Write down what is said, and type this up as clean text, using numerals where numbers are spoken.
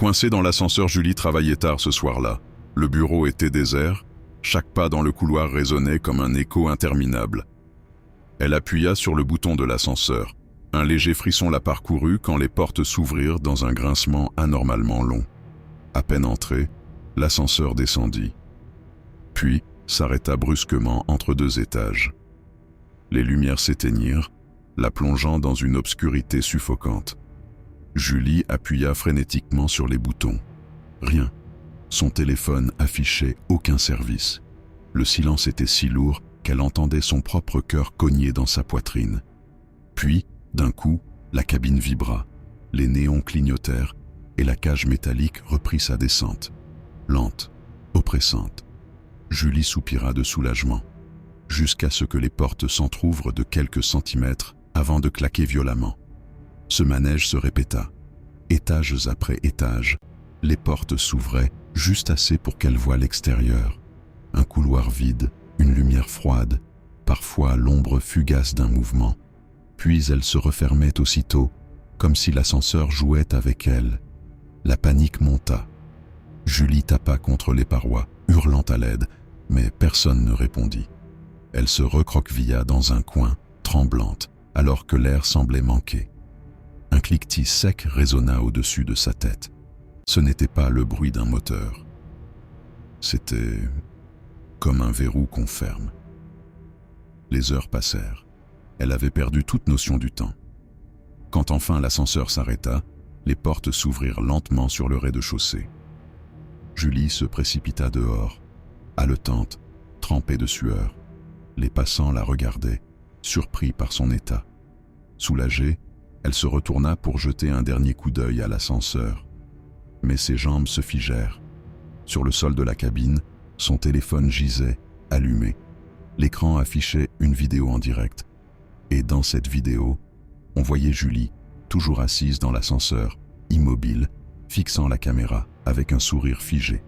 Coincée dans l'ascenseur, Julie travaillait tard ce soir-là. Le bureau était désert, chaque pas dans le couloir résonnait comme un écho interminable. Elle appuya sur le bouton de l'ascenseur. Un léger frisson la parcourut quand les portes s'ouvrirent dans un grincement anormalement long. À peine entrée, l'ascenseur descendit. Puis s'arrêta brusquement entre deux étages. Les lumières s'éteignirent, la plongeant dans une obscurité suffocante. Julie appuya frénétiquement sur les boutons. Rien. Son téléphone affichait aucun service. Le silence était si lourd qu'elle entendait son propre cœur cogner dans sa poitrine. Puis, d'un coup, la cabine vibra, les néons clignotèrent et la cage métallique reprit sa descente. Lente, oppressante. Julie soupira de soulagement, jusqu'à ce que les portes s'entr'ouvrent de quelques centimètres avant de claquer violemment. Ce manège se répéta. Étages après étages, les portes s'ouvraient juste assez pour qu'elle voie l'extérieur. Un couloir vide, une lumière froide, parfois l'ombre fugace d'un mouvement. Puis elle se refermait aussitôt, comme si l'ascenseur jouait avec elle. La panique monta. Julie tapa contre les parois, hurlant à l'aide, mais personne ne répondit. Elle se recroquevilla dans un coin, tremblante, alors que l'air semblait manquer. Un cliquetis sec résonna au-dessus de sa tête. Ce n'était pas le bruit d'un moteur. C'était comme un verrou qu'on ferme. Les heures passèrent. Elle avait perdu toute notion du temps. Quand enfin l'ascenseur s'arrêta, les portes s'ouvrirent lentement sur le rez-de-chaussée. Julie se précipita dehors, haletante, trempée de sueur. Les passants la regardaient, surpris par son état. Soulagée, elle se retourna pour jeter un dernier coup d'œil à l'ascenseur. Mais ses jambes se figèrent. Sur le sol de la cabine, son téléphone gisait, allumé. L'écran affichait une vidéo en direct. Et dans cette vidéo, on voyait Julie, toujours assise dans l'ascenseur, immobile, fixant la caméra avec un sourire figé.